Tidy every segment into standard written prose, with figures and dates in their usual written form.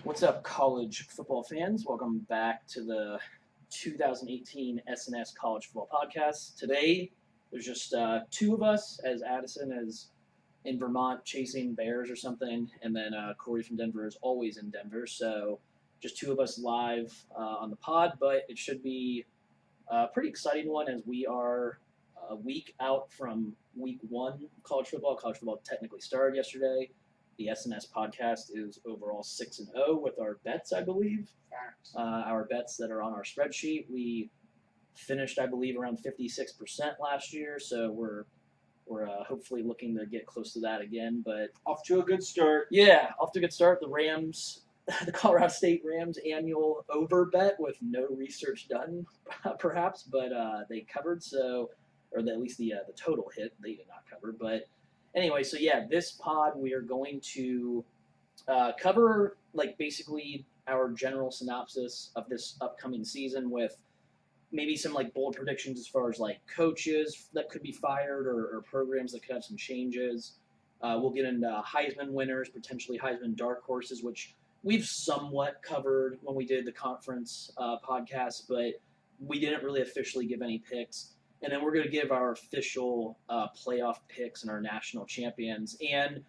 What's up, college football fans? Welcome back to the 2018 SNS College Football Podcast. Today, there's just two of us, as Addison is in Vermont chasing bears or something, and then Corey from Denver is always in Denver. So, just two of us live on the pod, but it should be a pretty exciting one as we are a week out from week one college football. College football technically started yesterday. The SNS podcast is overall 6-0 with our bets, I believe. Facts. Our bets that are on our spreadsheet. We finished, I believe, around 56% last year, so we're hopefully looking to get close to that again. But Off to a good start. yeah, off to a good start. The Rams, the Colorado State Rams annual over bet with no research done, perhaps, but they covered. So, or at least the total hit they did not cover, but. Anyway, so yeah, this pod we are going to cover like basically our general synopsis of this upcoming season with maybe some like bold predictions as far as like coaches that could be fired or programs that could have some changes. We'll get into Heisman winners, potentially Heisman dark horses, which we've somewhat covered when we did the conference podcast, but we didn't really officially give any picks. And then we're going to give our official playoff picks and our national champions. And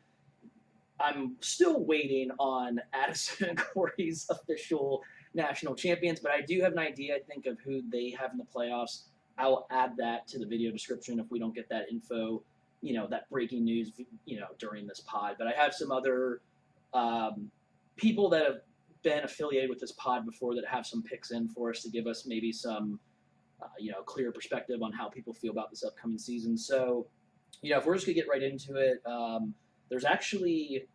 I'm still waiting on Addison and Corey's official national champions, but I do have an idea, I think, of who they have in the playoffs. I'll add that to the video description if we don't get that info, that breaking news, during this pod. But I have some other people that have been affiliated with this pod before that have some picks in for us to give us maybe some clear perspective on how people feel about this upcoming season. So, if we're just going to get right into it, there's actually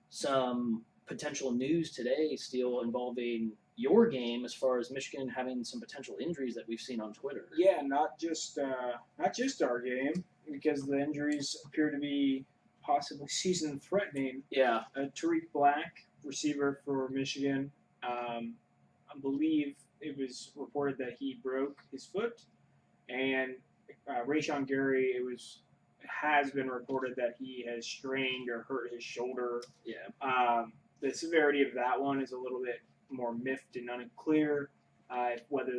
some potential news today, Steele, involving your game as far as Michigan having some potential injuries that we've seen on Twitter. Yeah, not just our game, because the injuries appear to be possibly season-threatening. Yeah. Tariq Black, receiver for Michigan, I believe it was reported that he broke his foot, and Rashawn Gary, has been reported that he has strained or hurt his shoulder. Yeah. The severity of that one is a little bit more miffed and unclear. Whether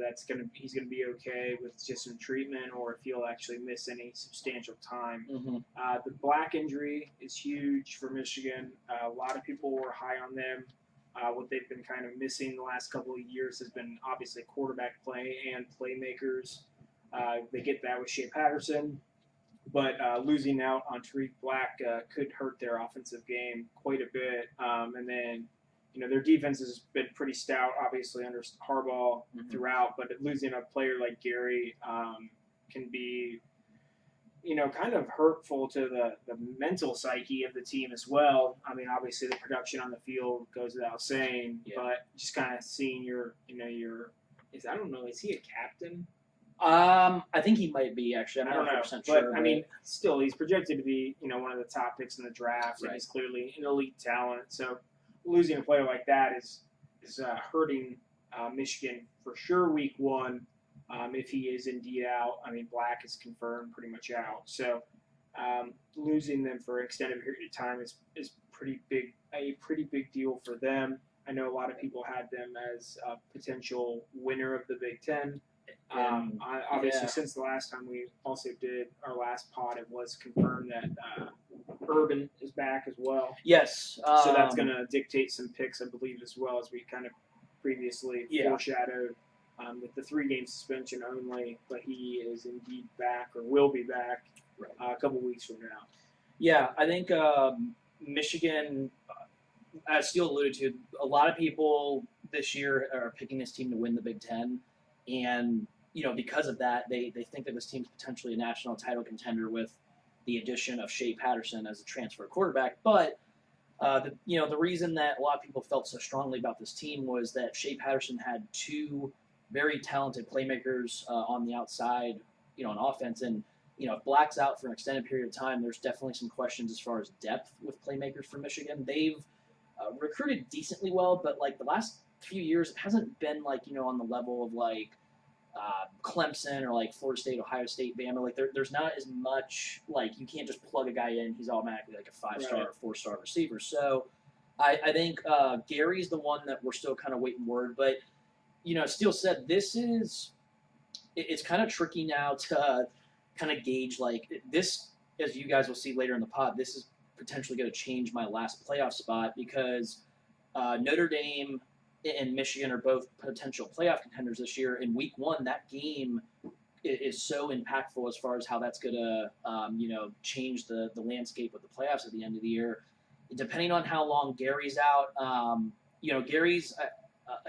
he's gonna be okay with just some treatment or if he'll actually miss any substantial time. Mm-hmm. The Black injury is huge for Michigan. A lot of people were high on them. What they've been kind of missing the last couple of years has been obviously quarterback play and playmakers. They get that with Shea Patterson, but losing out on Tariq Black could hurt their offensive game quite a bit. And then, their defense has been pretty stout, obviously, under Harbaugh throughout, but losing a player like Gary can be kind of hurtful to the mental psyche of the team as well. I mean, obviously the production on the field goes without saying, but just kind of seeing I don't know, is he a captain? I think he might be, actually. I'm not 100% sure. But, I mean, still, he's projected to be, one of the top picks in the draft, right. And he's clearly an elite talent. So losing a player like that is hurting Michigan for sure week one. If he is indeed out, I mean, Black is confirmed pretty much out. So losing them for an extended period of time is a pretty big deal for them. I know a lot of people had them as a potential winner of the Big Ten. Obviously, since the last time we also did our last pod, it was confirmed that Urban is back as well. Yes. So that's going to dictate some picks, I believe, as well, as we kind of previously foreshadowed. With the 3-game suspension only, but he is indeed back or will be back a couple weeks from now. Yeah, I think Michigan, as Steele alluded to, a lot of people this year are picking this team to win the Big Ten, and because of that, they think that this team's potentially a national title contender with the addition of Shea Patterson as a transfer quarterback. But the reason that a lot of people felt so strongly about this team was that Shea Patterson had two very talented playmakers on the outside, on offense. And, if Black's out for an extended period of time, there's definitely some questions as far as depth with playmakers for Michigan. They've recruited decently well, but, the last few years, it hasn't been, on the level of, Clemson or, Florida State, Ohio State, Bama. There's not as much, you can't just plug a guy in. He's automatically, a 5-star or 4-star receiver. So, I think Gary's the one that we're still kind of waiting word. But, Steele said it's kind of tricky now to kind of gauge, like, this, as you guys will see later in the pod, this is potentially going to change my last playoff spot because Notre Dame and Michigan are both potential playoff contenders this year. In week one, that game is so impactful as far as how that's going to, change the landscape of the playoffs at the end of the year. Depending on how long Gary's out, Gary's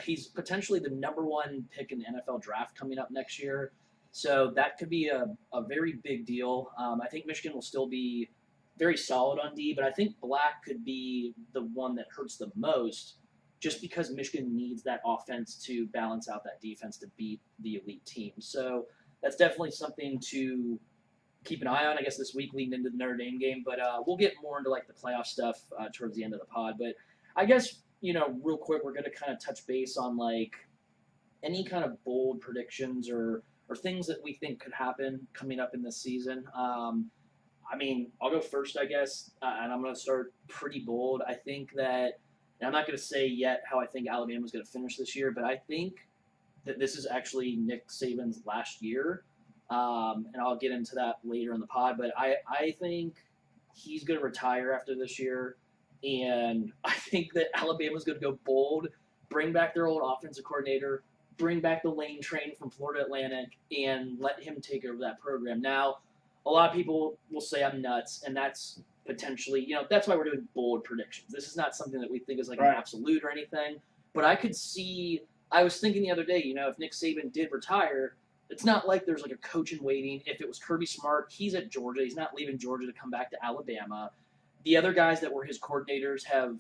he's potentially the number one pick in the NFL draft coming up next year. So that could be a very big deal. I think Michigan will still be very solid on D, but I think Black could be the one that hurts the most just because Michigan needs that offense to balance out that defense to beat the elite team. So that's definitely something to keep an eye on, I guess, this week leading into the Notre Dame game. But we'll get more into, like, the playoff stuff towards the end of the pod. But I guess, real quick, we're going to kind of touch base on, like, any kind of bold predictions or things that we think could happen coming up in this season. I'll go first, I guess, and I'm going to start pretty bold. I think that, and I'm not going to say yet how I think Alabama's going to finish this year, but I think that this is actually Nick Saban's last year, and I'll get into that later in the pod, but I think he's going to retire after this year, and I think that Alabama's going to go bold, bring back their old offensive coordinator, bring back the Lane train from Florida Atlantic, and let him take over that program. Now, a lot of people will say I'm nuts, and that's potentially, that's why we're doing bold predictions. This is not something that we think is like an absolute or anything, but I could see, I was thinking the other day, if Nick Saban did retire, it's not like there's like a coach in waiting. If it was Kirby Smart, he's at Georgia. He's not leaving Georgia to come back to Alabama. The other guys that were his coordinators have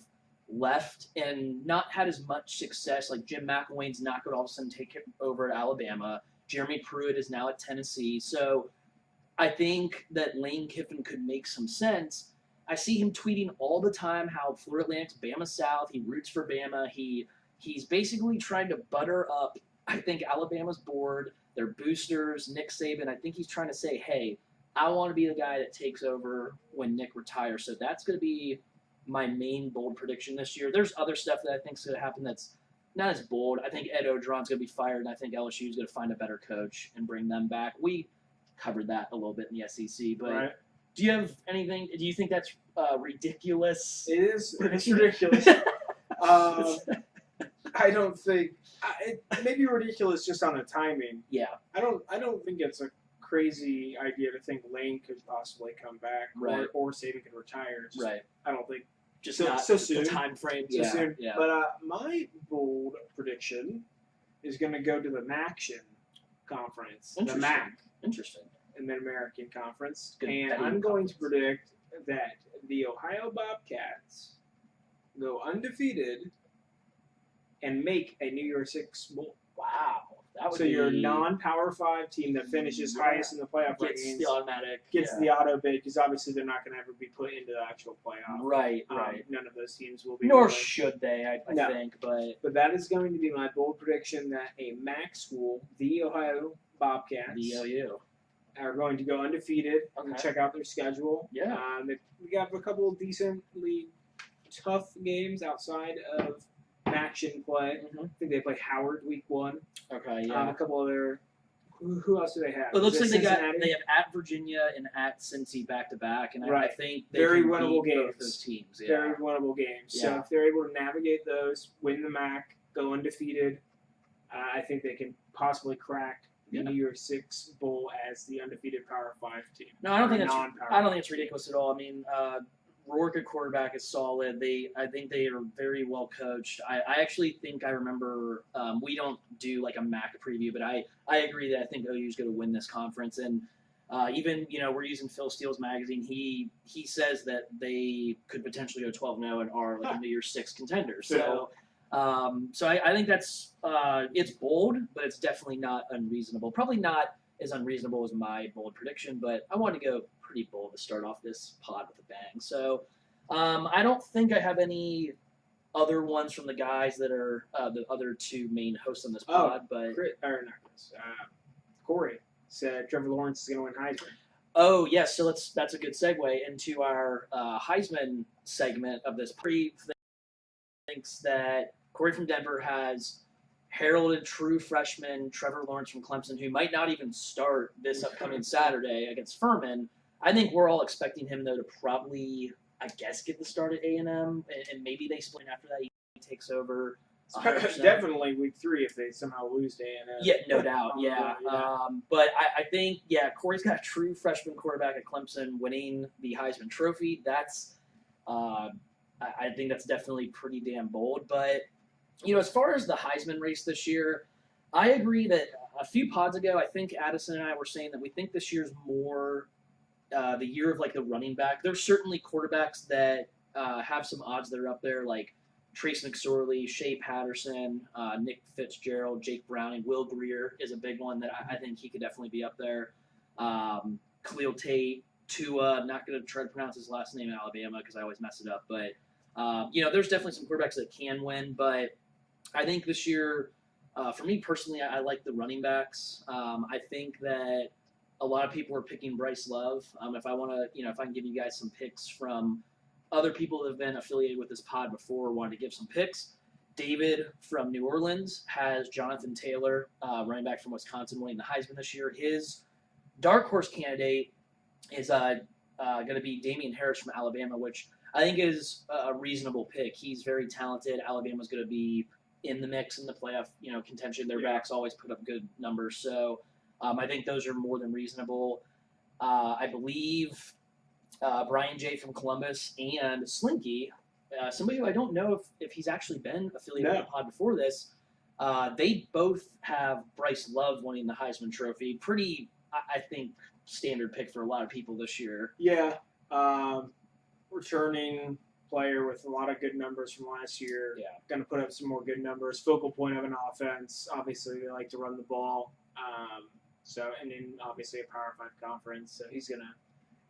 left and not had as much success. Like Jim McElwain's not going to all of a sudden take over at Alabama. Jeremy Pruitt is now at Tennessee. So I think that Lane Kiffin could make some sense. I see him tweeting all the time how Florida Atlantic's Bama South. He roots for Bama. He's basically trying to butter up, I think, Alabama's board, their boosters, Nick Saban. I think he's trying to say, hey, I want to be the guy that takes over when Nick retires. So that's going to be my main bold prediction this year. There's other stuff that I think is going to happen that's not as bold. I think Ed Ogeron's going to be fired, and I think LSU is going to find a better coach and bring them back. We covered that a little bit in the SEC, but do you have anything? Do you think that's ridiculous? It is. It's ridiculous. I don't think it may be ridiculous just on the timing. Yeah. I don't think it's a crazy idea to think Lane could possibly come back, or Saban could retire. I don't think just so soon. The time frame. So soon. Yeah. But my bold prediction is going to go to the MACtion conference. The MAC. Interesting. In the American Conference. And I'm going to predict that the Ohio Bobcats go undefeated and make a New Year's Six bowl. Wow. So your non-Power 5 team that finishes highest in the playoff gets rankings the automatic. Gets the auto bid because obviously they're not going to ever be put into the actual playoff. Right. None of those teams will be. Nor should they, I think. But that is going to be my bold prediction that a MAC school, the Ohio Bobcats, the OU, are going to go undefeated. Okay. Check out their schedule. Yeah. We got a couple of decently tough games outside of action play. Mm-hmm. I think they play Howard week 1. Okay, yeah. A couple other. Who else do they have? It looks like they have at Virginia and at Cincy back to back, and I think they very can winnable beat games. Both those teams. Yeah. Very winnable games. Yeah. So if they're able to navigate those, win the MAC, go undefeated, I think they can possibly crack the New Year's Six bowl as the undefeated Power 5 team. No, I don't think it's ridiculous at all. I mean, Rourke at quarterback is solid. I think they are very well coached. I actually think I remember we don't do like a MAC preview, but I agree that I think OU is going to win this conference. And even we're using Phil Steele's magazine. He says that they could potentially go 12-0 and are like a New Year's Six contender. So. I think that's it's bold, but it's definitely not unreasonable. Probably not as unreasonable as my bold prediction, but I want to go pretty bold to start off this pod with a bang. So I don't think I have any other ones from the guys that are the other two main hosts on this pod. But Corey said Trevor Lawrence is going to win Heisman. Oh yes, so that's a good segue into our Heisman segment of this thinks that Corey from Denver has heralded true freshman Trevor Lawrence from Clemson, who might not even start this upcoming Saturday against Furman. I think we're all expecting him, though, to probably, I guess, get the start at A&M, and maybe they split after that. He takes over. 100%. Definitely week 3 if they somehow lose to A&M. Yeah, no doubt. Yeah. But I think, Corey's got a true freshman quarterback at Clemson winning the Heisman Trophy. That's, I think that's definitely pretty damn bold. But, as far as the Heisman race this year, I agree that a few pods ago, I think Addison and I were saying that we think this year's more the year of, like, the running back. There's certainly quarterbacks that have some odds that are up there, like Trace McSorley, Shea Patterson, Nick Fitzgerald, Jake Browning, Will Grier is a big one that I think he could definitely be up there. Khalil Tate, Tua, not going to try to pronounce his last name in Alabama because I always mess it up. But, there's definitely some quarterbacks that can win. But I think this year, for me personally, I like the running backs. I think that a lot of people are picking Bryce Love. If I want to, if I can give you guys some picks from other people that have been affiliated with this pod before, wanted to give some picks. David from New Orleans has Jonathan Taylor, running back from Wisconsin, winning the Heisman this year. His dark horse candidate is going to be Damian Harris from Alabama, which I think is a reasonable pick. He's very talented. Alabama's going to be in the mix in the playoff, contention. Their backs always put up good numbers. So I think those are more than reasonable. I believe Brian J. from Columbus and Slinky, somebody who I don't know if he's actually been affiliated with the pod before this, they both have Bryce Love winning the Heisman Trophy. Pretty, I think, standard pick for a lot of people this year. Yeah. Returning player with a lot of good numbers from last year. Yeah. Going to put up some more good numbers. Focal point of an offense. Obviously, they like to run the ball. And then obviously a Power 5 conference. So he's going to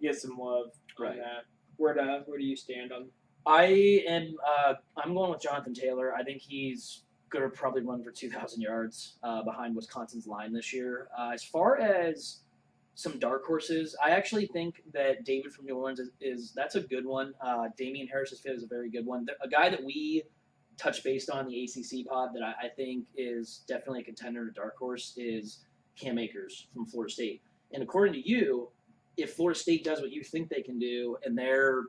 get some love on that. Where do you stand on? I'm going with Jonathan Taylor. I think he's going to probably run for 2,000 yards behind Wisconsin's line this year. As far as some dark horses, I actually think that David from New Orleans that's a good one. Damian Harris's fit is a very good one. A guy that we touched based on the ACC pod that I think is definitely a contender and a dark horse is Cam Akers from Florida State. And according to you, if Florida State does what you think they can do and they're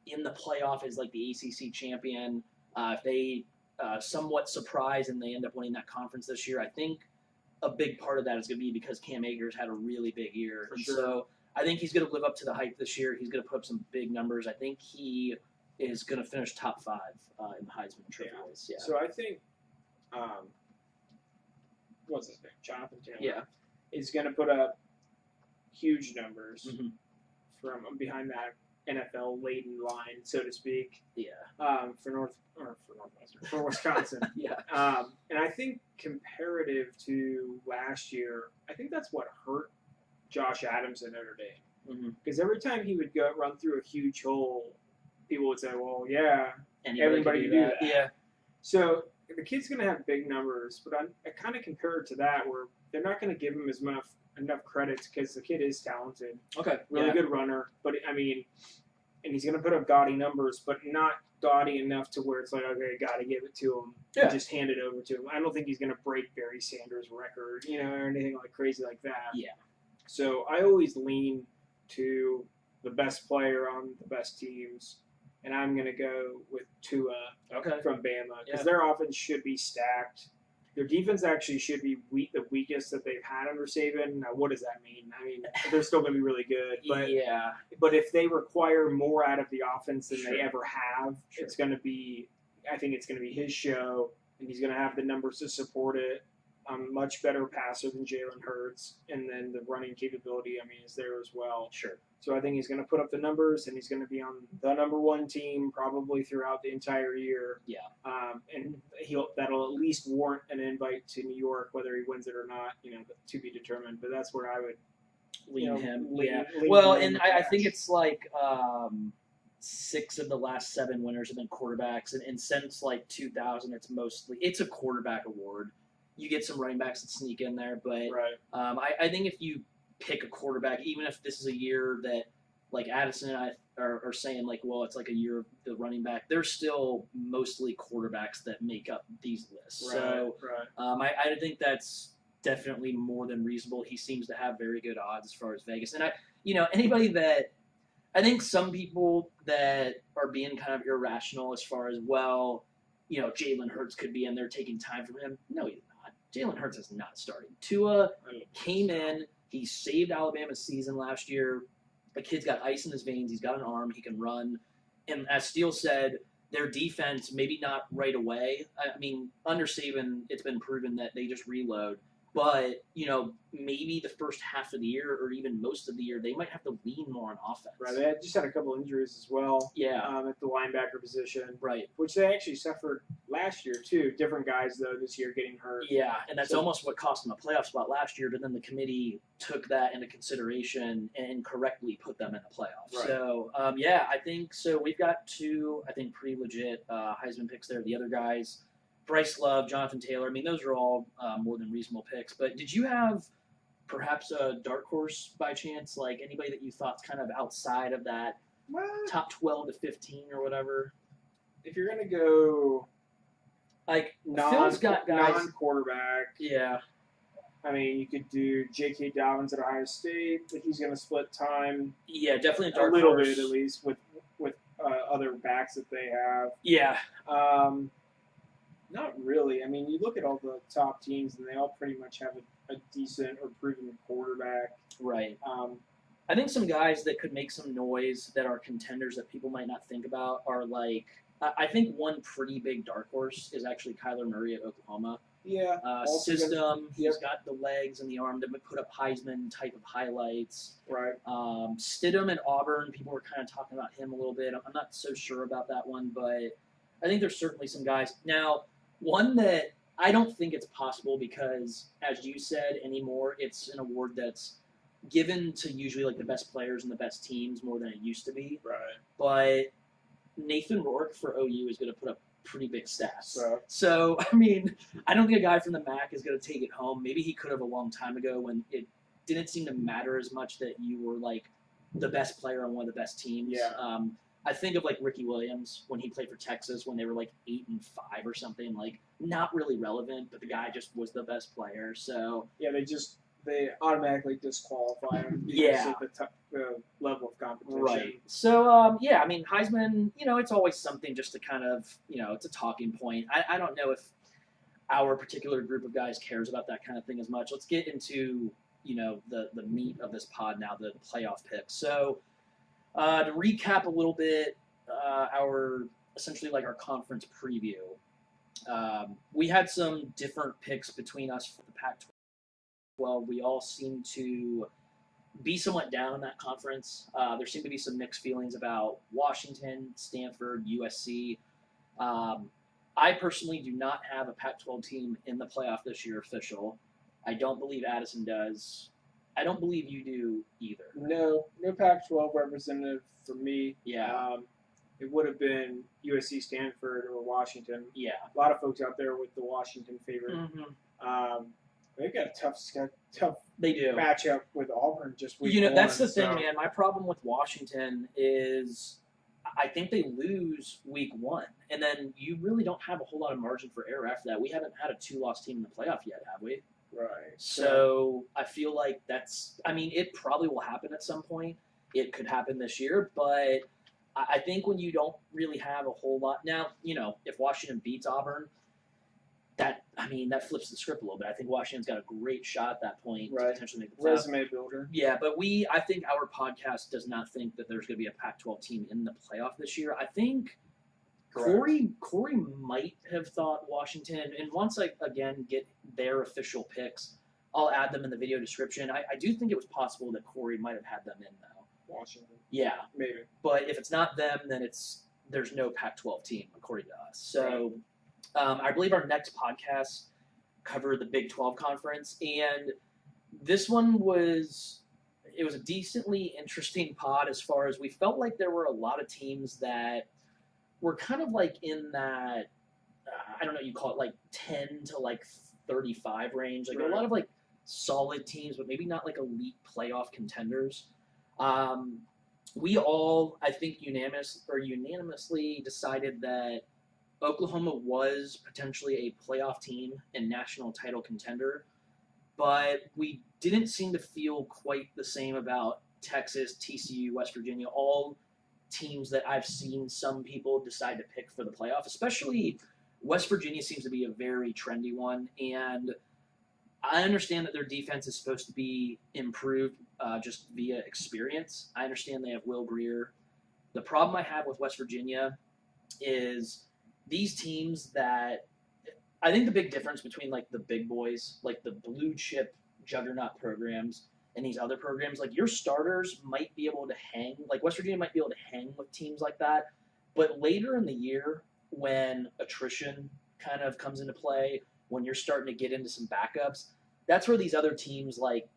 in the playoff as like the ACC champion, if they somewhat surprise and they end up winning that conference this year, I think a big part of that is going to be because Cam Akers had a really big year. For sure. So I think he's going to live up to the hype this year. He's going to put up some big numbers. I think he is going to finish top 5 in the Heisman Trophy race. Yeah. So I think, what's his name? Jonathan Taylor. Yeah. Is going to put up huge numbers from behind that NFL-laden line, so to speak. Yeah. For Wisconsin. Yeah. And I think comparative to last year, I think that's what hurt Josh Adams at Notre Dame. Because every time he would run through a huge hole, people would say, well, yeah, everybody can do that. Yeah. So the kid's going to have big numbers, but I kind of compare it to that where they're not going to give him enough credit because the kid is talented. Okay. Really good runner. But, and he's going to put up gaudy numbers, but not gaudy enough to where it's like, okay, got to give it to him. Yeah. And just hand it over to him. I don't think he's going to break Barry Sanders' record, or anything like crazy like that. Yeah. So I always lean to the best player on the best teams, and I'm going to go with Tua from Bama because their offense should be stacked. Their defense actually should be the weakest that they've had under Saban. Now, what does that mean? I mean, they're still going to be really good. But, but if they require more out of the offense than they ever have, it's going to be – I think it's going to be his show, and he's going to have the numbers to support it. Much better passer than Jalen Hurts, and then the running capability, is there as well. Sure. So I think he's going to put up the numbers, and he's going to be on the number 1 team probably throughout the entire year. Yeah. And that'll at least warrant an invite to New York, whether he wins it or not, to be determined. But that's where I would lean him. Lean and I think it's like 6 of the last 7 winners have been quarterbacks, and since like 2000, it's a quarterback award. You get some running backs that sneak in there, but I think if you pick a quarterback, even if this is a year that like Addison and I are saying like, well, it's like a year of the running back. There's still mostly quarterbacks that make up these lists. So I think that's definitely more than reasonable. He seems to have very good odds as far as Vegas. And anybody that I think some people that are being kind of irrational as far as, well, Jalen Hurts could be in there taking time from him. No, he's not. Jalen Hurts is not starting. Tua came in. He saved Alabama's season last year. The kid's got ice in his veins. He's got an arm. He can run. And as Steele said, their defense, maybe not right away. I mean, under Saban, it's been proven that they just reload. But, maybe the first half of the year or even most of the year, they might have to lean more on offense. Right. They just had a couple injuries as well. Yeah. At the linebacker position. Right. Which they actually suffered last year, too. Different guys, though, this year getting hurt. Yeah, and that's almost what cost them a playoff spot last year, but then the committee took that into consideration and correctly put them in the playoffs. Right. So, I think so. We've got two, I think, pretty legit Heisman picks there. The other guys, Bryce Love, Jonathan Taylor. I mean, those are all more than reasonable picks. But did you have perhaps a dark horse by chance, like anybody that you thought's kind of outside of that top 12 to 15 or whatever? If you're going to go like Phil's got guys non-quarterback. Yeah. I mean, you could do J.K. Dobbins at Ohio State, but he's going to split time. Yeah, definitely a dark horse. A little horse. bit, at least, with other backs that they have. Yeah. Not really. I mean, you look at all the top teams, and they all pretty much have a decent or proven quarterback. Right. I think some guys that could make some noise that are contenders that people might not think about are like, I think one pretty big dark horse is actually Kyler Murray at Oklahoma. Yeah. System. He's got the legs and the arm to put up Heisman type of highlights. Right. Stidham at Auburn. People were kind of talking about him a little bit. I'm not so sure about that one, but I think there's certainly some guys. Now, one that I don't think it's possible because, as you said, anymore, it's an award that's given to usually like the best players and the best teams more than it used to be. Right. But Nathan Rourke for OU is going to put up pretty big stats. Right. So, I mean, I don't think a guy from the MAC is going to take it home. Maybe he could have a long time ago when it didn't seem to matter as much that you were like the best player on one of the best teams. Yeah. I think of like Ricky Williams when he played for Texas when they were like 8-5 or something, like not really relevant, but the guy just was the best player. So yeah, they automatically disqualify him because of the level of competition. Right. So I mean Heisman, it's always something just to kind of it's a talking point. I don't know if our particular group of guys cares about that kind of thing as much. Let's get into the meat of this pod now, the playoff picks. So. To recap a little bit, our conference preview. We had some different picks between us for the Pac-12. We all seem to be somewhat down in that conference. There seem to be some mixed feelings about Washington, Stanford, USC. I personally do not have a Pac-12 team in the playoff this year official. I don't believe Addison does. I don't believe you do either. No Pac-12 representative for me. Yeah. It would have been USC, Stanford, or Washington. Yeah. A lot of folks out there with the Washington favorite. Mm-hmm. They've got a tough they do. matchup with Auburn just week one. That's the thing, man. My problem with Washington is I think they lose week one, and then you really don't have a whole lot of margin for error after that. We haven't had a 2-loss team in the playoff yet, have we? Right. So I feel like it probably will happen at some point. It could happen this year, but I think when you don't really have a whole lot now, if Washington beats Auburn, that flips the script a little bit. I think Washington's got a great shot at that point to potentially make the playoff. Resume builder. Yeah, but I think our podcast does not think that there's going to be a Pac-12 team in the playoff this year. I think Corey might have thought Washington, and once I again get their official picks, I'll add them in the video description. I do think it was possible that Corey might have had them in though. Washington. Yeah, maybe. But if it's not them, then there's no Pac-12 team according to us. So I believe our next podcast covered the Big 12 conference, and this one was a decently interesting pod as far as we felt like there were a lot of teams that were kind of like in that, I don't know, you call it like 10 to like 35 range. Like a lot of like solid teams, but maybe not like elite playoff contenders. we all, I think, unanimously decided that Oklahoma was potentially a playoff team and national title contender, but we didn't seem to feel quite the same about Texas, TCU, West Virginia, all teams that I've seen some people decide to pick for the playoff, especially West Virginia seems to be a very trendy one. And I understand that their defense is supposed to be improved just via experience. I understand they have Will Greer. The problem I have with West Virginia is these teams that I think the big difference between like the big boys, like the blue chip juggernaut programs, and these other programs, like your starters might be able to hang, like West Virginia might be able to hang with teams like that, but later in the year when attrition kind of comes into play, when you're starting to get into some backups, that's where these other teams like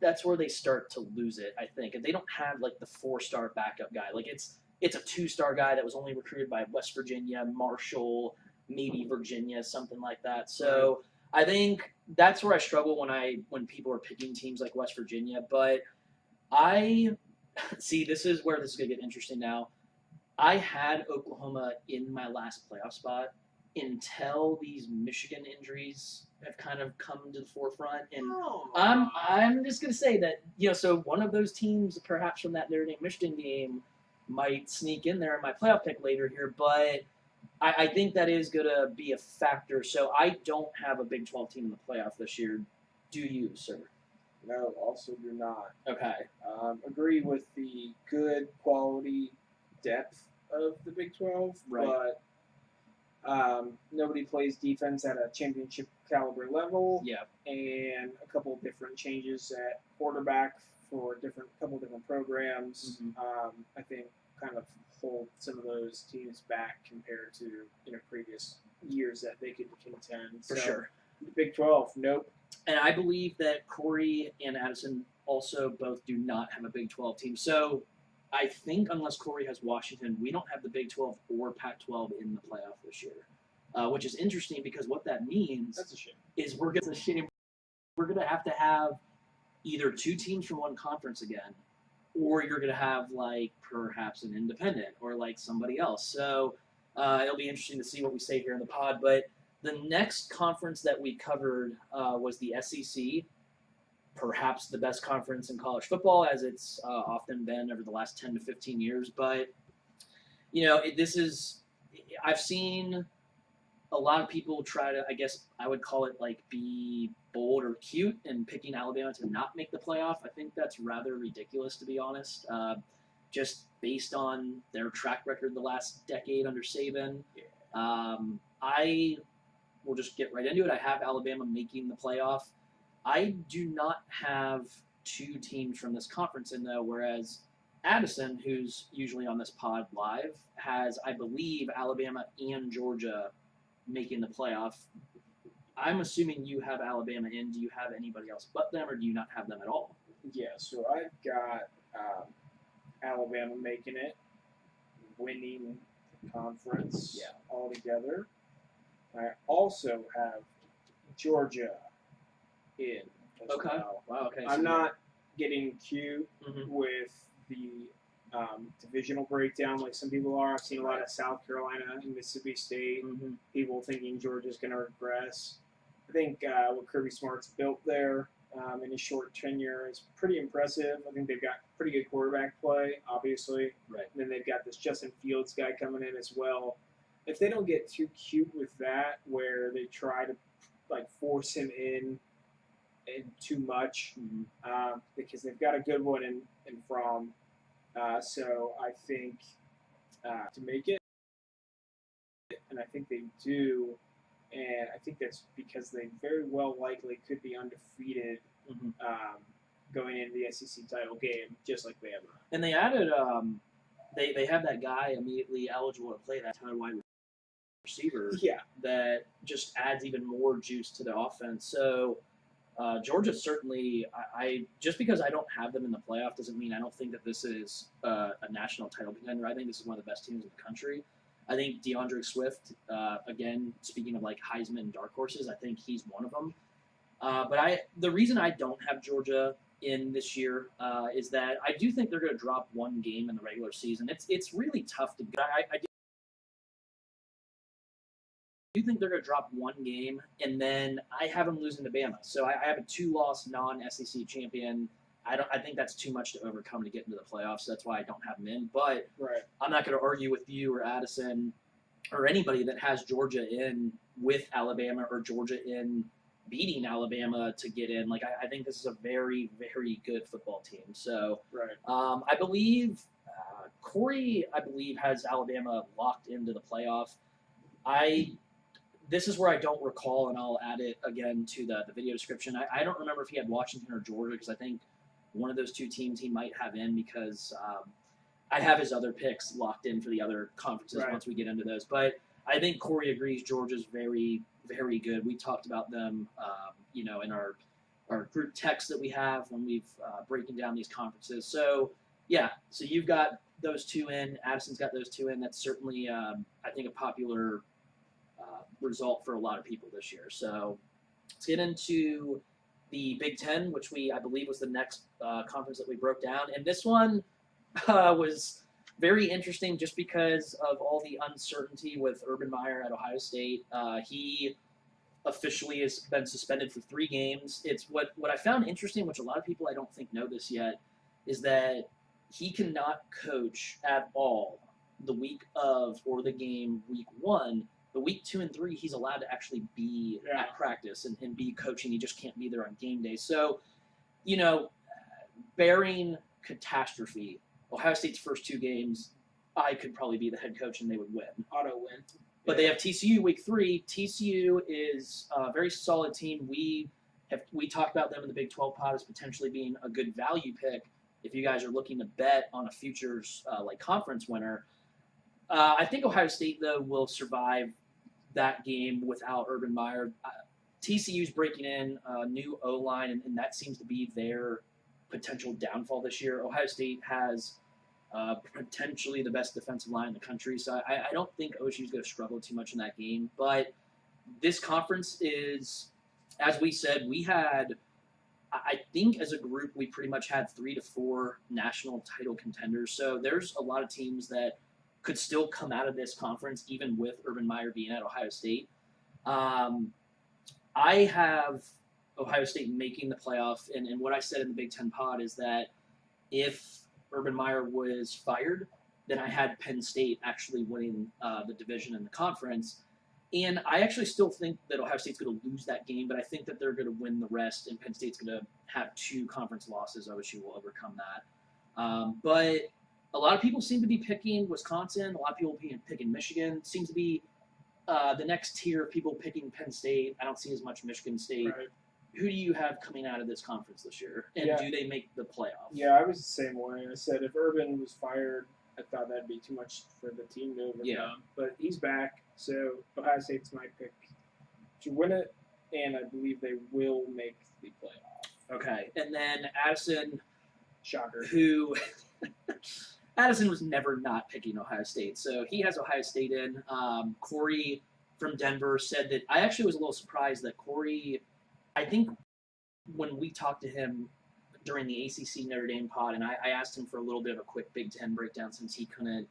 that's where they start to lose it, I think. And they don't have like the 4-star backup guy. Like it's a 2-star guy that was only recruited by West Virginia, Marshall, maybe Virginia, something like that. So I think that's where I struggle when people are picking teams like West Virginia. But I see this is where this is gonna get interesting now. I had Oklahoma in my last playoff spot until these Michigan injuries have kind of come to the forefront, and I'm just gonna say that so one of those teams, perhaps from that Notre Dame Michigan game, might sneak in there in my playoff pick later here, but I think that is gonna be a factor. So I don't have a Big 12 team in the playoff this year. Do you, sir? No, also do not. Okay. Agree with the good quality depth of the Big 12, Right. but nobody plays defense at a championship caliber level. Yeah. And a couple different changes at quarterback for couple different programs. Mm-hmm. I think kind of hold some of those teams back compared to previous years that they could contend. For sure. Big 12, nope. And I believe that Corey and Addison also both do not have a Big 12 team. So I think unless Corey has Washington, we don't have the Big 12 or Pac-12 in the playoff this year, which is interesting because what that means That's a shame. is we're going to have either two teams from one conference again, or you're going to have like perhaps an independent or like somebody else. So it'll be interesting to see what we say here in the pod. But the next conference that we covered was the SEC, perhaps the best conference in college football, as it's often been over the last 10 to 15 years. But, I've seen a lot of people try to, I guess I would call it like be bold or cute in picking Alabama to not make the playoff. I think that's rather ridiculous, to be honest, just based on their track record the last decade under Saban. I will just get right into it. I have Alabama making the playoff. I do not have two teams from this conference in, though, whereas Addison, who's usually on this pod live, has, I believe, Alabama and Georgia making the playoff. I'm assuming you have Alabama in. Do you have anybody else but them, or do you not have them at all? Yeah, so I've got Alabama making it, winning the conference altogether. I also have Georgia in as well. Wow, okay. I'm not getting cute with the divisional breakdown like some people are. I've seen a lot of South Carolina and Mississippi State. People thinking Georgia's going to regress. I think what Kirby Smart's built there in his short tenure is pretty impressive. I think they've got pretty good quarterback play, obviously. Right. And then they've got this Justin Fields guy coming in as well. If they don't get too cute with that, where they try to like force him in too much, because they've got a good one in Fromm. So I think to make it, and I think they do, and I think that's because they very well likely could be undefeated going into the SEC title game, just like Bama. And they added, they have that guy immediately eligible to play that wide receiver. Yeah. That just adds even more juice to the offense. So Georgia certainly, I just because I don't have them in the playoff doesn't mean I don't think that this is a national title contender. I think this is one of the best teams in the country. I think DeAndre Swift, again, speaking of like Heisman dark horses, I think he's one of them. But the reason I don't have Georgia in this year is that I do think they're going to drop one game in the regular season. It's really tough to. I do think they're going to drop one game, and then I have them losing to Bama. So I have a 2-loss non-SEC champion. I think that's too much to overcome to get into the playoffs. So that's why I don't have them in. But I'm not going to argue with you or Addison or anybody that has Georgia in with Alabama or Georgia in beating Alabama to get in. Like I think this is a very, very good football team. So I believe Corey, has Alabama locked into the playoff. This is where I don't recall, and I'll add it again to the video description. I don't remember if he had Washington or Georgia, because I think one of those two teams he might have in, because I have his other picks locked in for the other conferences once we get into those. But I think Corey agrees Georgia's very, very good. We talked about them, in our group text that we have when we've breaking down these conferences. So, yeah, so you've got those two in. Addison's got those two in. That's certainly, I think, a popular result for a lot of people this year. So let's get into the Big Ten, which I believe was the next conference that we broke down. And this one was very interesting just because of all the uncertainty with Urban Meyer at Ohio State. He officially has been suspended for 3 games. It's what I found interesting, which a lot of people I don't think know this yet, is that he cannot coach at all the week of or the game week 1. The week 2 and 3, he's allowed to actually be at practice and be coaching. He just can't be there on game day. So, barring catastrophe, Ohio State's first 2 games, I could probably be the head coach and they would win. Auto win. But they have TCU week 3. TCU is a very solid team. We talked about them in the Big 12 pod as potentially being a good value pick if you guys are looking to bet on a futures conference winner. I think Ohio State, though, will survive that game without Urban Meyer. TCU's breaking in a new O-line, and that seems to be their potential downfall this year. Ohio State has potentially the best defensive line in the country, so I don't think OSU's going to struggle too much in that game. But this conference is, as we said, I think as a group, we pretty much had 3 to 4 national title contenders. So there's a lot of teams that could still come out of this conference, even with Urban Meyer being at Ohio State. I have Ohio State making the playoff, and what I said in the Big Ten pod is that if Urban Meyer was fired, then I had Penn State actually winning the division in the conference. And I actually still think that Ohio State's going to lose that game, but I think that they're going to win the rest, and Penn State's going to have 2 conference losses. OSU will overcome that. But a lot of people seem to be picking Wisconsin. A lot of people picking Michigan. It seems to be the next tier of people picking Penn State. I don't see as much Michigan State. Right. Who do you have coming out of this conference this year? And do they make the playoffs? Yeah, I was the same way. I said if Urban was fired, I thought that'd be too much for the team to overcome. Yeah. But he's back, so Ohio State's my pick to win it, and I believe they will make the playoff. Okay. And then Addison, shocker, who Addison was never not picking Ohio State, so he has Ohio State in. Corey from Denver said that I actually was a little surprised that Corey, I think when we talked to him during the ACC Notre Dame pod, and I asked him for a little bit of a quick Big Ten breakdown since he couldn't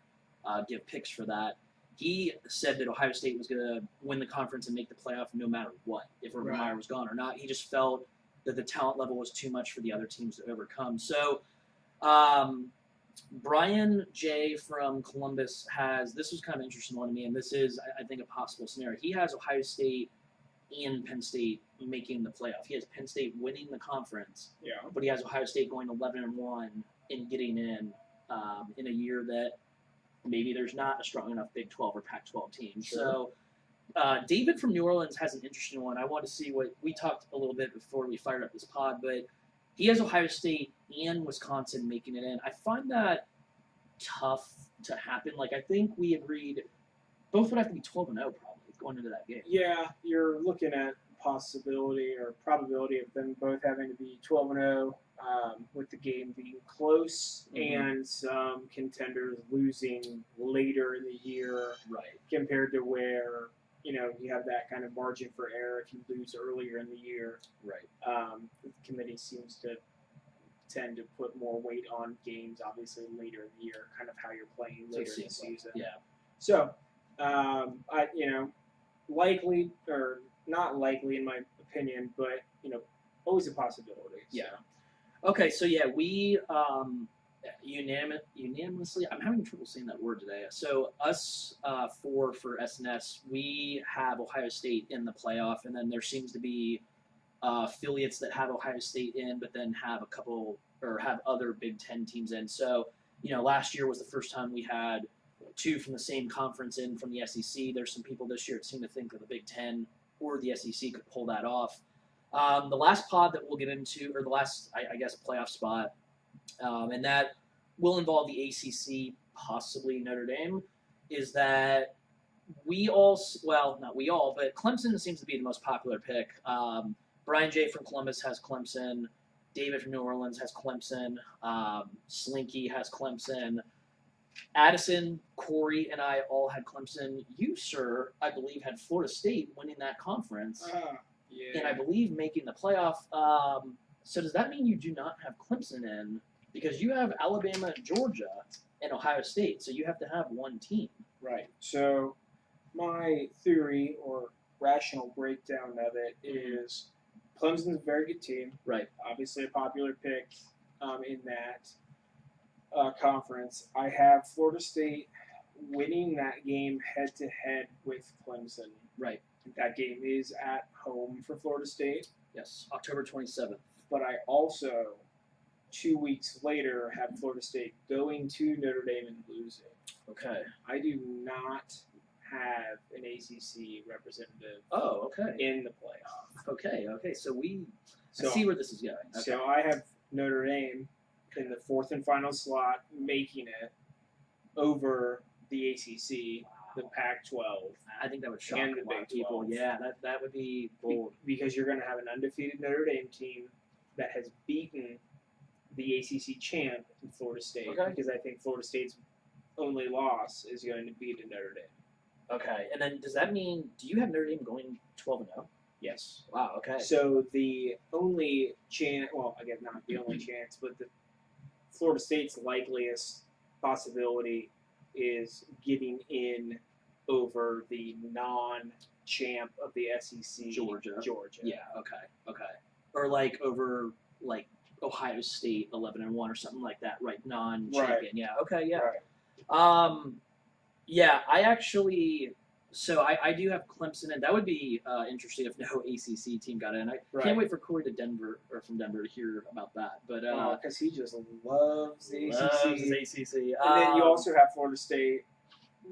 give picks for that, he said that Ohio State was going to win the conference and make the playoff no matter what, if Urban Meyer was gone or not. He just felt that the talent level was too much for the other teams to overcome. So Brian J. from Columbus this was kind of an interesting one to me, and this is, I think, a possible scenario. He has Ohio State and Penn State making the playoff. He has Penn State winning the conference, but he has Ohio State going 11-1 and getting in a year that maybe there's not a strong enough Big 12 or Pac-12 team. Sure. So David from New Orleans has an interesting one. I want to see what we talked a little bit before we fired up this pod, but he has Ohio State and Wisconsin making it in. I find that tough to happen. Like, I think we agreed both would have to be 12-0 probably going into that game. Yeah, you're looking at possibility or probability of them both having to be 12-0 with the game being close and some contenders losing later in the year compared to where, you have that kind of margin for error if you lose earlier in the year. Right. The committee seems to tend to put more weight on games, obviously later in the year, kind of how you're playing later in the season. Yeah. So, likely or not likely in my opinion, but always a possibility. So. Yeah. Okay, so yeah, we unanimously. I'm having trouble saying that word today. So us for SNS, we have Ohio State in the playoff, and then there seems to be affiliates that have Ohio State in, but then have a couple or have other Big Ten teams in. So last year was the first time we had two from the same conference in from the SEC. There's some people this year that seem to think that the Big Ten or the SEC could pull that off. The last pod that we'll get into, or the last, I guess, playoff spot, and that will involve the ACC, possibly Notre Dame, is that we all, well, not we all, but Clemson seems to be the most popular pick. Brian J. from Columbus has Clemson. David from New Orleans has Clemson. Slinky has Clemson. Addison, Corey, and I all had Clemson. You, sir, I believe, had Florida State winning that conference. Yeah. And I believe making the playoff. So does that mean you do not have Clemson in? Because you have Alabama, Georgia, and Ohio State, so you have to have one team. Right. So my theory or rational breakdown of it is Clemson's a very good team. Right. Obviously a popular pick in that conference. I have Florida State winning that game head-to-head with Clemson. Right. That game is at home for Florida State. Yes, October 27th. But I also, 2 weeks later, have Florida State going to Notre Dame and losing. Okay. I do not have an ACC representative okay. in the playoff. Okay. So I So, see where this is going. Okay. So I have Notre Dame in the fourth and final slot, making it over the ACC, the Pac-12. I think that would shock and the a lot Big of people. 12. Yeah, that would be bold. Because you're going to have an undefeated Notre Dame team that has beaten the ACC champ in Florida State. Okay. Because I think Florida State's only loss is going to be to Notre Dame. Okay, and then does that mean, do you have Notre Dame going 12-0? Yes. Wow, okay. So the only chance, well, again, not the only chance, but the Florida State's likeliest possibility is getting in over the non-champ of the SEC, Georgia. Yeah. Okay. Or like over like Ohio State 11-1 or something like that, right? Non-champion. Right. Yeah. Okay. Yeah. Right. Yeah. I actually. So I do have Clemson, and that would be interesting if no ACC team got in. I can't wait for Corey from Denver to hear about that. But because he just loves the ACC. Loves his ACC. And then you also have Florida State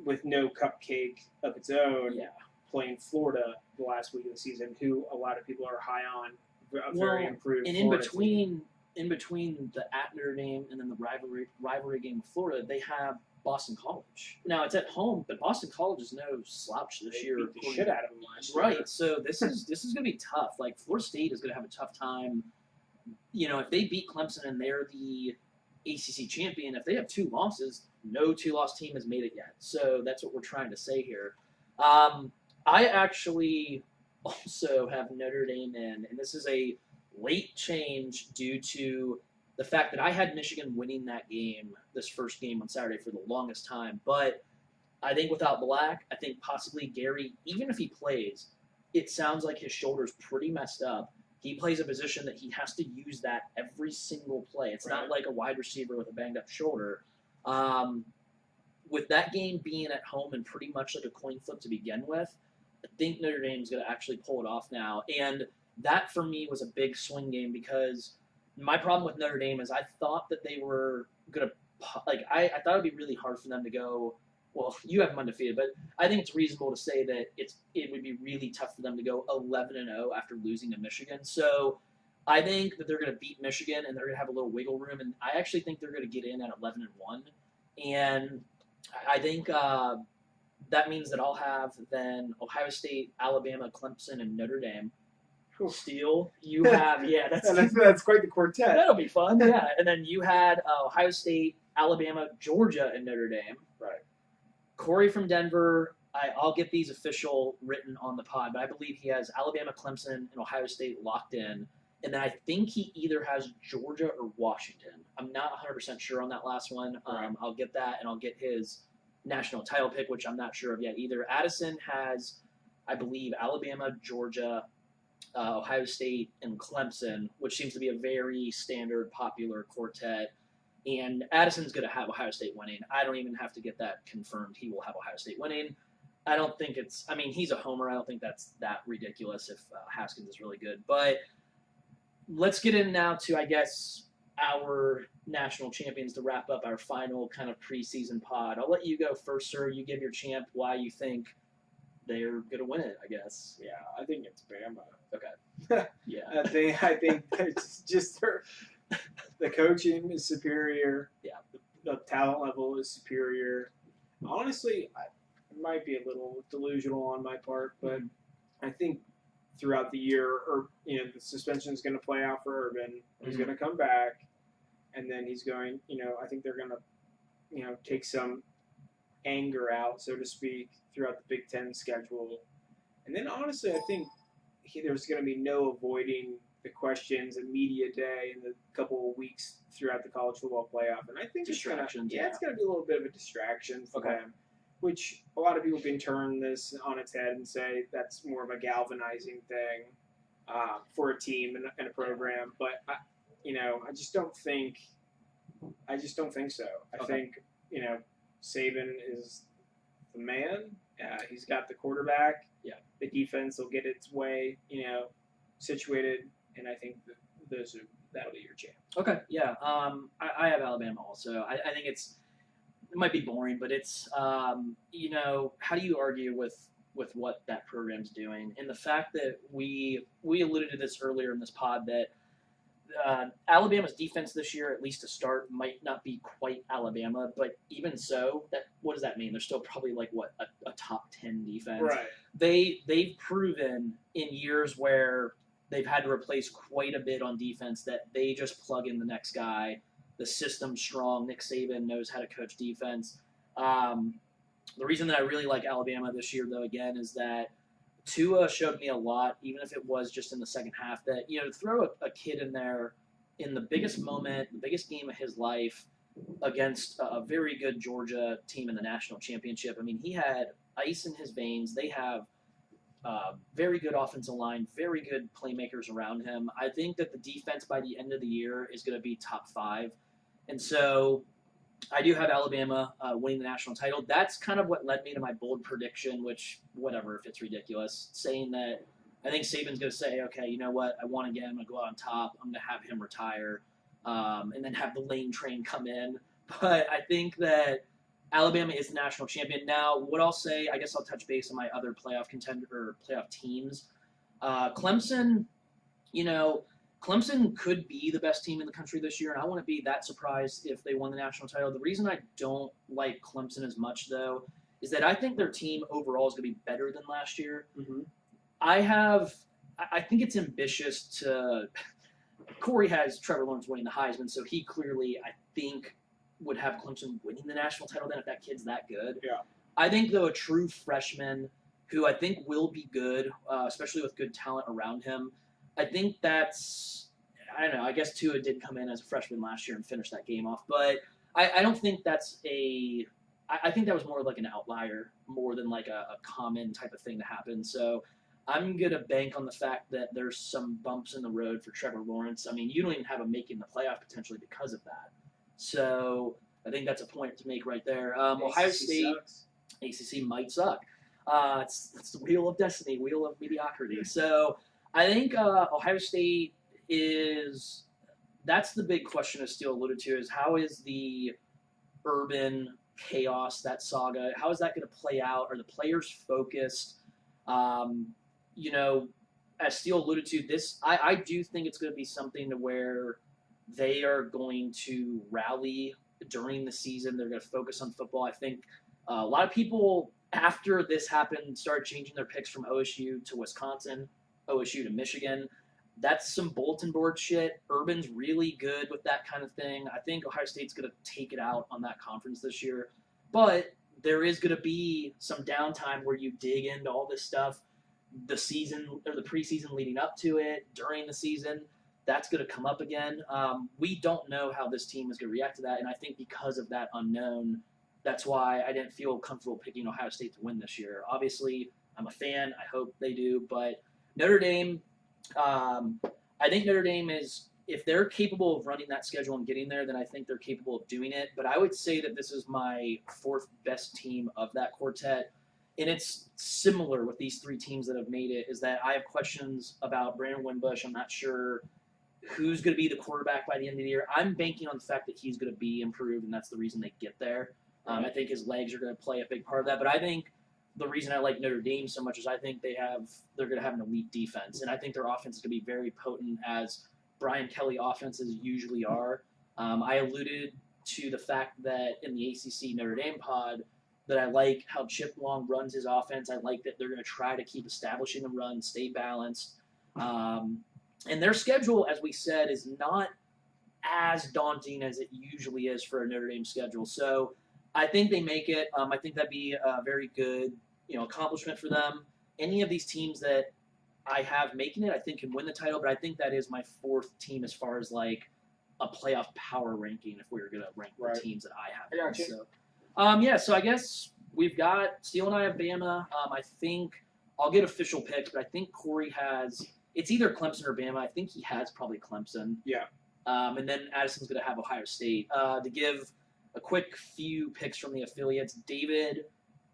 with no cupcake of its own. Yeah. Playing Florida the last week of the season, who a lot of people are high on, a very improved. And Florida in between the at Notre Dame and then the rivalry game with Florida, they have Boston College. Now it's at home, but Boston College is no slouch this year. Beat the shit out of them last year. Right. So this is going to be tough. Like Florida State is going to have a tough time. If they beat Clemson and they're the ACC champion, if they have two losses, no two-loss team has made it yet. So that's what we're trying to say here. I actually also have Notre Dame in, and this is a late change due to the fact that I had Michigan winning that game, this first game on Saturday, for the longest time. But I think without Black, I think possibly Gary, even if he plays, it sounds like his shoulder's pretty messed up. He plays a position that he has to use that every single play. It's not like a wide receiver with a banged-up shoulder. With that game being at home and pretty much like a coin flip to begin with, I think Notre Dame's going to actually pull it off now. And that, for me, was a big swing game because my problem with Notre Dame is I thought that they were going to – I thought it would be really hard for them to go – well, you have them undefeated, but I think it's reasonable to say that it would be really tough for them to go 11-0 after losing to Michigan. So I think that they're going to beat Michigan and they're going to have a little wiggle room, and I actually think they're going to get in at 11-1. And I think that means that I'll have then Ohio State, Alabama, Clemson, and Notre Dame. Steele, you have that's quite the quartet. That'll be fun, yeah. And then you had Ohio State, Alabama, Georgia, and Notre Dame. Right. Corey from Denver. I'll get these official written on the pod, but I believe he has Alabama, Clemson, and Ohio State locked in. And then I think he either has Georgia or Washington. I'm not 100% sure on that last one. I'll get that, and I'll get his national title pick, which I'm not sure of yet either. Addison has, I believe, Alabama, Georgia, Ohio State, and Clemson, which seems to be a very standard, popular quartet. And Addison's going to have Ohio State winning. I don't even have to get that confirmed. He will have Ohio State winning. I don't think it's – I mean, he's a homer. I don't think that's that ridiculous if Haskins is really good. But let's get in now to, I guess, our national champions to wrap up our final kind of preseason pod. I'll let you go first, sir. You give your champ why you think they're going to win it, I guess. Yeah, I think it's Bama. Okay. Yeah. I think it's just the coaching is superior. Yeah. The talent level is superior. Honestly, it might be a little delusional on my part, but I think throughout the year, or the suspension is going to play out for Urban. He's going to come back, and then he's going. I think they're going to, take some anger out, so to speak, throughout the Big Ten schedule. And then honestly, I think there's going to be no avoiding the questions and media day and the couple of weeks throughout the college football playoff. And I think it's going to be a little bit of a distraction for them, which a lot of people can turn this on its head and say that's more of a galvanizing thing for a team and a program. But I just don't think so. I think Saban is the man. He's got the quarterback. Yeah. The defense will get its way, situated, and I think that'll be your champ. Okay. Yeah. I have Alabama also. I think it might be boring, but it's how do you argue with what that program's doing, and the fact that we alluded to this earlier in this pod that Alabama's defense this year, at least to start, might not be quite Alabama, but even so, what does that mean? They're still probably like a top 10 defense. Right. They've proven in years where they've had to replace quite a bit on defense that they just plug in the next guy. The system's strong. Nick Saban knows how to coach defense. The reason that I really like Alabama this year, though, again, is that Tua showed me a lot, even if it was just in the second half, that, to throw a kid in there in the biggest moment, the biggest game of his life against a very good Georgia team in the national championship. I mean, he had ice in his veins. They have very good offensive line, very good playmakers around him. I think that the defense by the end of the year is going to be top 5. And so I do have Alabama winning the national title. That's kind of what led me to my bold prediction, which, whatever, if it's ridiculous, saying that I think Saban's going to say, okay, you know what, I won again, I'm going to go out on top, I'm going to have him retire, and then have the lane train come in. But I think that Alabama is the national champion. Now, what I'll say, I guess I'll touch base on my other playoff contender or playoff teams. Clemson, Clemson could be the best team in the country this year, and I wouldn't be that surprised if they won the national title. The reason I don't like Clemson as much, though, is that I think their team overall is going to be better than last year. Mm-hmm. I think it's ambitious to – Corey has Trevor Lawrence winning the Heisman, so he clearly, I think, would have Clemson winning the national title then if that kid's that good. Yeah. I think, though, a true freshman who I think will be good, especially with good talent around him, I think that's, I don't know, I guess Tua did come in as a freshman last year and finish that game off, but I don't think that's I think that was more like an outlier more than like a common type of thing to happen. So I'm going to bank on the fact that there's some bumps in the road for Trevor Lawrence. I mean, you don't even have him making the playoff potentially because of that. So I think that's a point to make right there. Ohio State, sucks. ACC might suck. It's the wheel of destiny, wheel of mediocrity. So I think Ohio State that's the big question, as Steele alluded to, is how is the Urban chaos, that saga, how is that going to play out? Are the players focused? As Steele alluded to, I do think it's going to be something to where they are going to rally during the season. They're going to focus on football. I think a lot of people, after this happened, started changing their picks from OSU to Wisconsin, OSU to Michigan. That's some bulletin board shit. Urban's really good with that kind of thing. I think Ohio State's going to take it out on that conference this year. But there is going to be some downtime where you dig into all this stuff, the season or the preseason leading up to it, during the season. that's going to come up again. We don't know how this team is going to react to that, and I think because of that unknown, that's why I didn't feel comfortable picking Ohio State to win this year. Obviously, I'm a fan. I hope they do, but Notre Dame, I think Notre Dame is, if they're capable of running that schedule and getting there, then I think they're capable of doing it. But I would say that this is my fourth best team of that quartet. And it's similar with these three teams that have made it, is that I have questions about Brandon Wimbush. I'm not sure who's going to be the quarterback by the end of the year. I'm banking on the fact that he's going to be improved, and that's the reason they get there. I think his legs are going to play a big part of that. But I think the reason I like Notre Dame so much is I think they're going to have an elite defense, and I think their offense is going to be very potent, as Brian Kelly offenses usually are. I alluded to the fact that in the ACC Notre Dame pod that I like how Chip Long runs his offense. I like that they're going to try to keep establishing the run, stay balanced. And their schedule, as we said, is not as daunting as it usually is for a Notre Dame schedule. So I think they make it. I think that'd be a very good, accomplishment for them. Any of these teams that I have making it, I think can win the title. But I think that is my fourth team as far as like a playoff power ranking. If we were going to rank the teams that I have. I got you. So, so I guess we've got Steele and I have Bama. I think I'll get official picks, but I think Corey has. It's either Clemson or Bama. I think he has probably Clemson. Yeah. And then Addison's going to have Ohio State. To give a quick few picks from the affiliates, David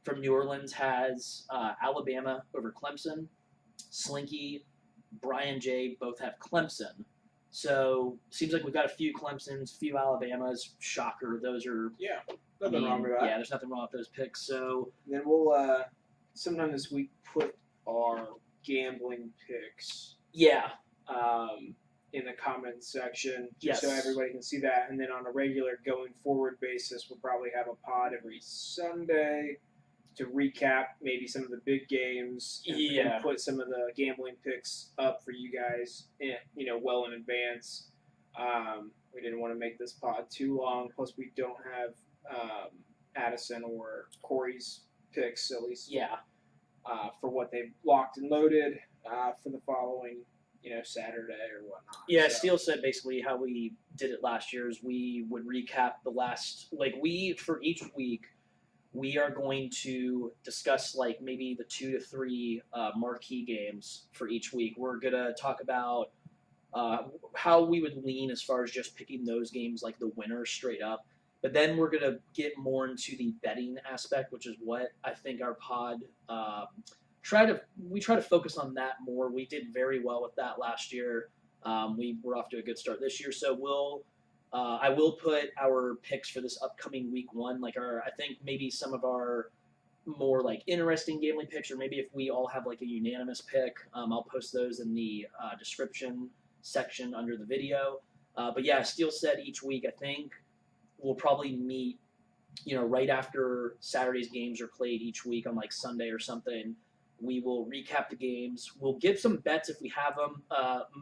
from New Orleans has Alabama over Clemson. Slinky, Brian J. both have Clemson. So seems like we've got a few Clemsons, few Alabamas. Shocker. Those are nothing wrong with that. Yeah, there's nothing wrong with those picks. So then we'll sometime this week put our gambling picks. Yeah. In the comments section, just so everybody can see that. And then on a regular going forward basis, we'll probably have a pod every Sunday to recap maybe some of the big games and put some of the gambling picks up for you guys, well in advance. We didn't want to make this pod too long. Plus, we don't have Addison or Corey's picks, at least for what they've locked and loaded for the following Saturday or whatnot. Yeah, so. Steele said basically how we did it last year is we would recap the last, for each week, we are going to discuss maybe the 2 to 3 marquee games for each week. We're going to talk about how we would lean as far as just picking those games like the winner straight up. But then we're going to get more into the betting aspect, which is what I think our pod we try to focus on that more. We did very well with that last year. We were off to a good start this year. So I will put our picks for this upcoming week one, I think maybe some of our more interesting gambling picks, or maybe if we all have a unanimous pick, I'll post those in the description section under the video. But yeah, Steele said each week, I think we'll probably meet, right after Saturday's games are played each week on Sunday or something. We will recap the games. We'll give some bets if we have them.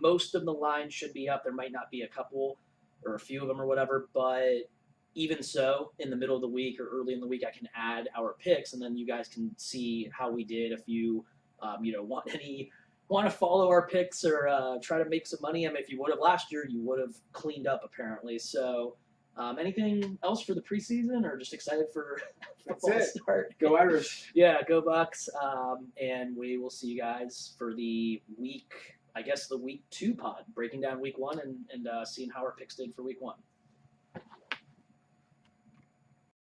Most of the lines should be up. There might not be a couple or a few of them or whatever, but even so, in the middle of the week or early in the week, I can add our picks, and then you guys can see how we did. If you, want to follow our picks or try to make some money. If you would have last year, you would have cleaned up apparently. So, anything else for the preseason, or just excited for football to start? Go Irish. Yeah, go Bucks. And we will see you guys for the week 2 pod, breaking down week 1 and seeing how our picks did for week 1.